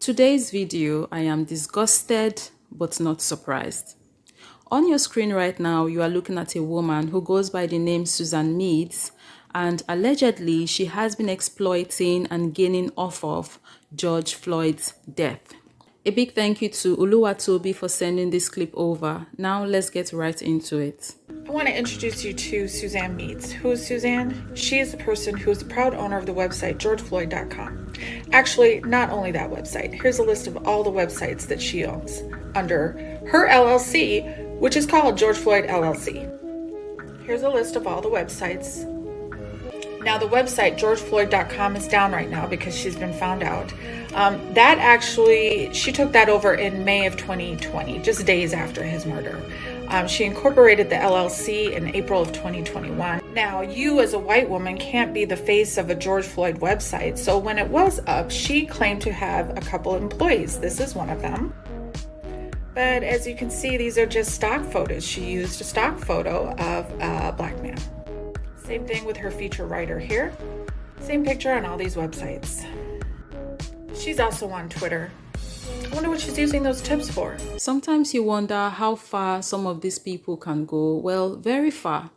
Today's video, I am disgusted but not surprised. On your screen right now, you are looking at a woman who goes by the name Suzanne Medes, and allegedly she has been exploiting and gaining off of George Floyd's death. A big thank you to Oluwatobi for sending this clip over. Now let's get right into it. I want to introduce you to Suzanne Medes. Who is Suzanne? She is the person who is the proud owner of the website GeorgeFloyd.com. Actually, not only that website. Here's a list of all the websites that she owns under her LLC, which is called George Floyd LLC. Here's a list of all the websites. Now, the website GeorgeFloyd.com is down right now because she's been found out. She took that over in May of 2020, just days after his murder. She incorporated the LLC in April of 2021. Now, you as a white woman can't be the face of a George Floyd website. So when it was up, she claimed to have a couple of employees. This is one of them. But as you can see, these are just stock photos. She used a stock photo of a black man. Same thing with her feature writer here. Same picture on all these websites. She's also on Twitter. I wonder what she's using those tips for. Sometimes you wonder how far some of these people can go. Well, very far.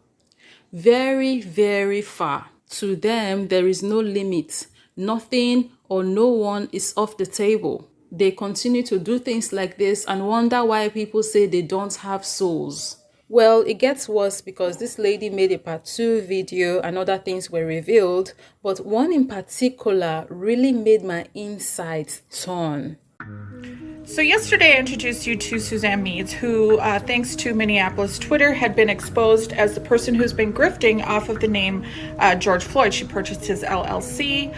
Very, very far. To them, there is no limit. Nothing or no one is off the table. They continue to do things like this and wonder why people say they don't have souls. Well, it gets worse because this lady made a part 2 video and other things were revealed, but one in particular really made my insides turn. So yesterday I introduced you to Suzanne Medes, who, thanks to Minneapolis Twitter, had been exposed as the person who's been grifting off of the name George Floyd. She purchased his LLC.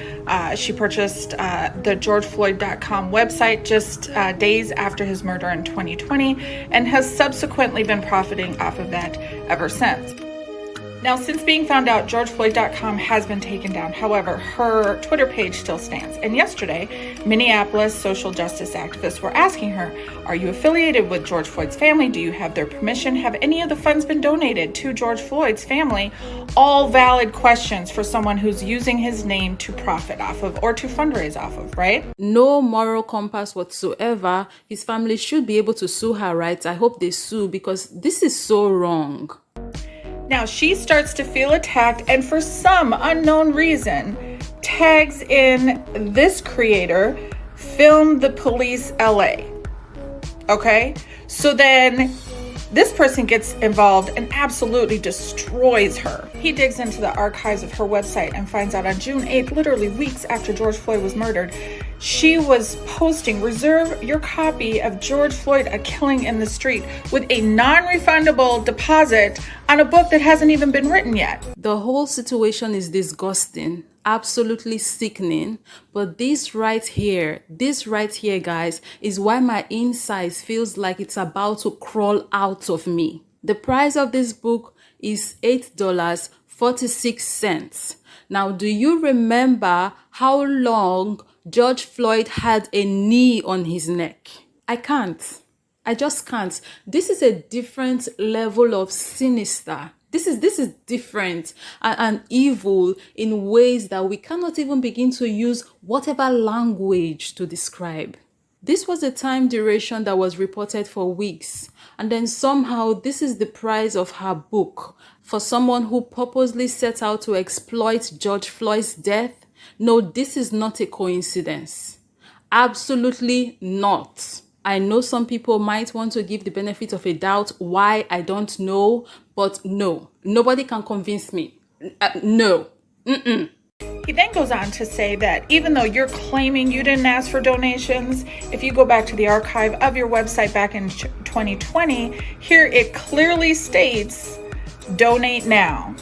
She purchased the GeorgeFloyd.com website just days after his murder in 2020 and has subsequently been profiting off of that ever since. Now, since being found out, GeorgeFloyd.com has been taken down. However, her Twitter page still stands. And yesterday, Minneapolis social justice activists were asking her, are you affiliated with George Floyd's family? Do you have their permission? Have any of the funds been donated to George Floyd's family? All valid questions for someone who's using his name to profit off of or to fundraise off of, right? No moral compass whatsoever. His family should be able to sue her, right? I hope they sue because this is so wrong. Now she starts to feel attacked and for some unknown reason tags in this creator, Film the Police LA. Okay, so then this person gets involved and absolutely destroys her. He digs into the archives of her website and finds out on June 8th, literally weeks after George Floyd was murdered, she was posting, reserve your copy of George Floyd, A Killing in the Street, with a non-refundable deposit on a book that hasn't even been written yet. The whole situation is disgusting, absolutely sickening. But this right here, guys, is why my insides feels like it's about to crawl out of me. The price of this book is $8.46. Now, do you remember how long George Floyd had a knee on his neck? I can't. I just can't. This is a different level of sinister. This is different and evil in ways that we cannot even begin to use whatever language to describe. This was a time duration that was reported for weeks. And then somehow this is the price of her book for someone who purposely set out to exploit George Floyd's death. No, this is not a coincidence. Absolutely not. I know some people might want to give the benefit of a doubt. Why? I don't know. But no, nobody can convince me. No. He then goes on to say that even though you're claiming you didn't ask for donations, if you go back to the archive of your website back in 2020, here it clearly states, donate now.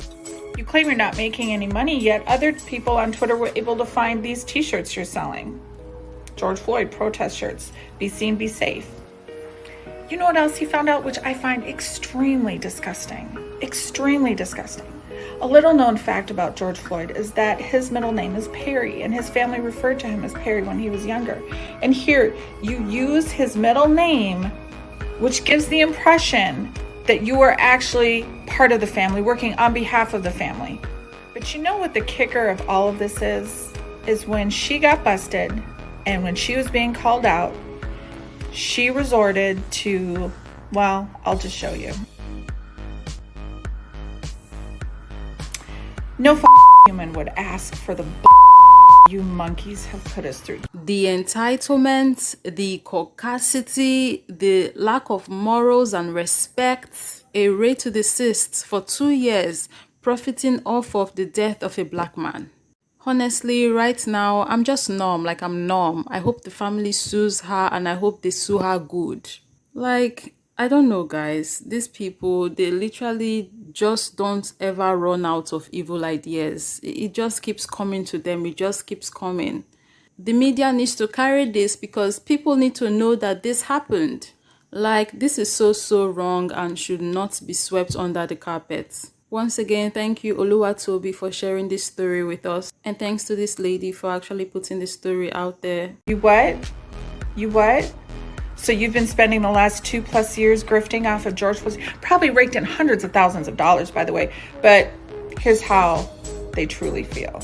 You claim you're not making any money, yet other people on Twitter were able to find these t-shirts you're selling. George Floyd protest shirts. Be seen, be safe. You know what else he found out, which I find extremely disgusting? Extremely disgusting. A little known fact about George Floyd is that his middle name is Perry, and his family referred to him as Perry when he was younger. And here, you use his middle name, which gives the impression that you are actually part of the family, working on behalf of the family. But you know what the kicker of all of this is when she got busted And when she was being called out, she resorted to, well, I'll just show you. No human would ask for the you monkeys have put us through. The entitlement, the caucasity, the lack of morals and respect. A Ray-Cysst for 2 years, profiting off of the death of a black man. Honestly, right now, I'm just numb. Like, I'm numb. I hope the family sues her, and I hope they sue her good. Like, I don't know, guys. These people, they literally just don't ever run out of evil ideas. It just keeps coming to them. It just keeps coming. The media needs to carry this because people need to know that this happened. Like, this is so wrong and should not be swept under the carpet. Once again, thank you, Oluwatobi, for sharing this story with us. And thanks to this lady for actually putting this story out there. You what? You what? So you've been spending the last 2+ years grifting off of George Floyd, probably raked in hundreds of thousands of dollars, by the way. But here's how they truly feel.